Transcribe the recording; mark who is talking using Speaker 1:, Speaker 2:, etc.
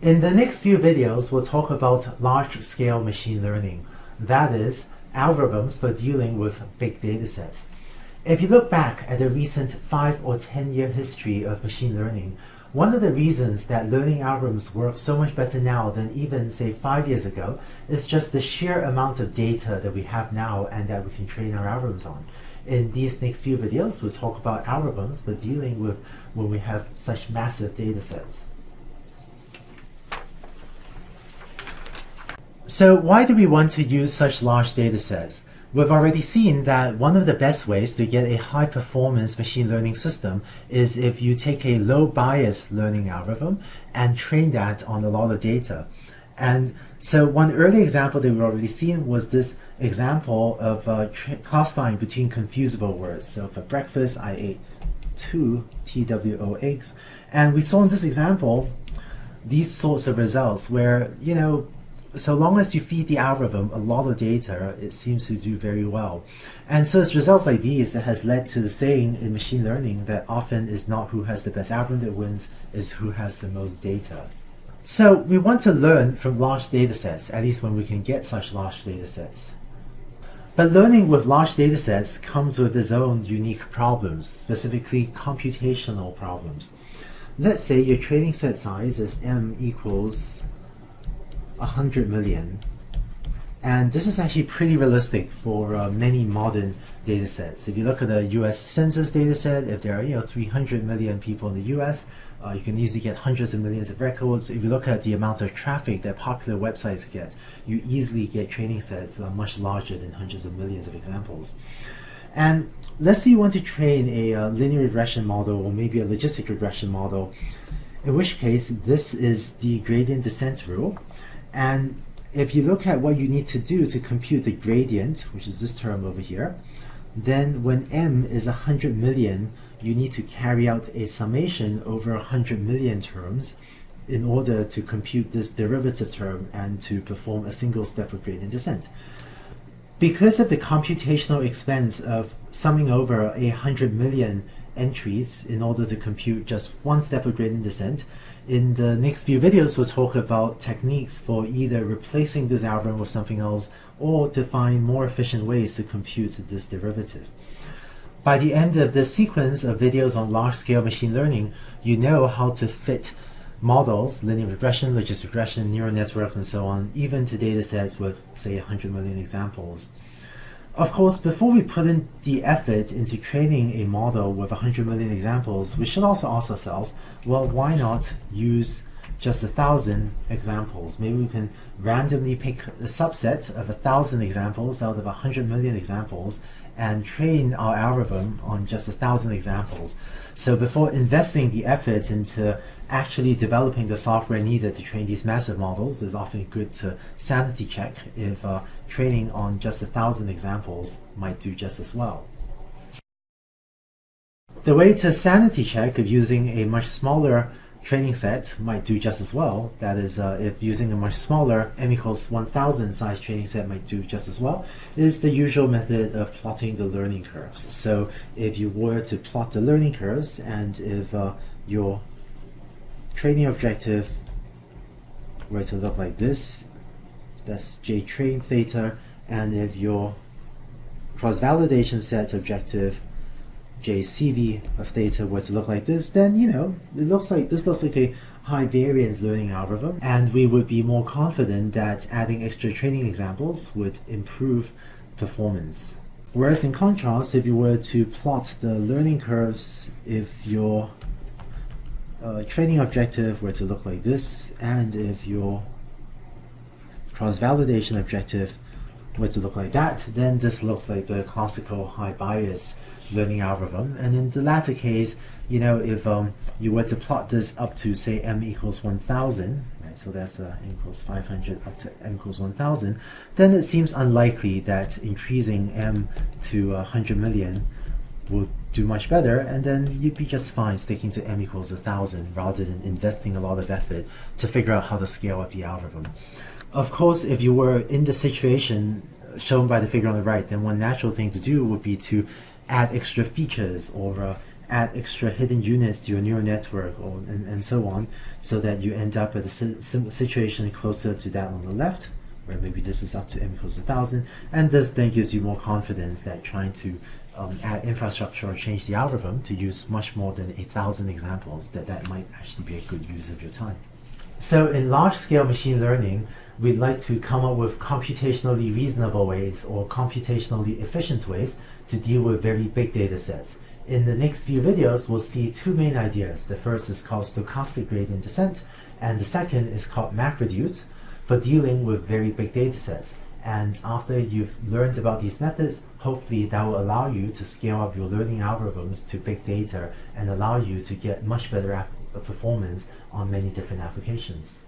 Speaker 1: In the next few videos, we'll talk about large-scale machine learning, that is, algorithms for dealing with big data sets. If you look back at the recent 5 or 10-year history of machine learning, one of the reasons that learning algorithms work so much better now than even, say, 5 years ago is just the sheer amount of data that we have now and that we can train our algorithms on. In these next few videos, we'll talk about algorithms for dealing with when we have such massive data sets. So why do we want to use such large data sets? We've already seen that one of the best ways to get a high-performance machine learning system is if you take a low-bias learning algorithm and train that on a lot of data. And so one early example that we've already seen was this example of classifying between confusable words. So for breakfast, I ate 2 TWO eggs. And we saw in this example these sorts of results where, so long as you feed the algorithm a lot of data, it seems to do very well. And so it's results like these that has led to the saying in machine learning that often is not who has the best algorithm that wins, is who has the most data. So we want to learn from large data sets, at least when we can get such large data sets. But learning with large data sets comes with its own unique problems, specifically computational problems. Let's say your training set size is m equals 100 million, and this is actually pretty realistic for many modern data sets. If you look at the US Census data set, if there are 300 million people in the US, you can easily get hundreds of millions of records. If you look at the amount of traffic that popular websites get, you easily get training sets that are much larger than hundreds of millions of examples. And let's say you want to train a linear regression model or maybe a logistic regression model, in which case this is the gradient descent rule. And if you look at what you need to do to compute the gradient, which is this term over here, then when m is 100 million, you need to carry out a summation over 100 million terms in order to compute this derivative term and to perform a single step of gradient descent. Because of the computational expense of summing over 100 million entries in order to compute just one step of gradient descent, in the next few videos we'll talk about techniques for either replacing this algorithm with something else or to find more efficient ways to compute this derivative. By the end of the sequence of videos on large-scale machine learning, you know how to fit models, linear regression, logistic regression, neural networks, and so on, even to data sets with, say, 100 million examples. Of course, before we put in the effort into training a model with 100 million examples, we should also ask ourselves, well, why not use just 1,000 examples? Maybe we can randomly pick a subset of 1,000 examples out of 100 million examples and train our algorithm on just 1,000 examples. So before investing the effort into actually developing the software needed to train these massive models, it's often good to sanity check if training on just 1,000 examples might do just as well. The way to sanity check if using a much smaller training set might do just as well, that is, if using a much smaller m equals 1,000 size training set might do just as well, is the usual method of plotting the learning curves. So if you were to plot the learning curves, and if your training objective were to look like this, that's j train theta, and if your cross-validation set objective JCV of theta were to look like this, then this looks like a high variance learning algorithm, and we would be more confident that adding extra training examples would improve performance. Whereas in contrast, if you were to plot the learning curves, if your training objective were to look like this, and if your cross-validation objective were to look like that, then this looks like the classical high bias learning algorithm. And in the latter case, if you were to plot this up to, say, m equals 1,000, right, so that's m equals 500 up to m equals 1,000, then it seems unlikely that increasing m to 100 million will do much better, and then you'd be just fine sticking to m equals 1,000 rather than investing a lot of effort to figure out how to scale up the algorithm. Of course, if you were in the situation shown by the figure on the right, then one natural thing to do would be to add extra features or add extra hidden units to your neural network, and so on, so that you end up at a situation closer to that on the left, where maybe this is up to m equals 1,000, and this then gives you more confidence that trying to add infrastructure or change the algorithm to use much more than 1,000 examples, that might actually be a good use of your time. So in large-scale machine learning, we'd like to come up with computationally reasonable ways or computationally efficient ways to deal with very big data sets. In the next few videos, we'll see two main ideas. The first is called stochastic gradient descent, and the second is called MapReduce for dealing with very big data sets. And after you've learned about these methods, hopefully that will allow you to scale up your learning algorithms to big data and allow you to get much better performance on many different applications.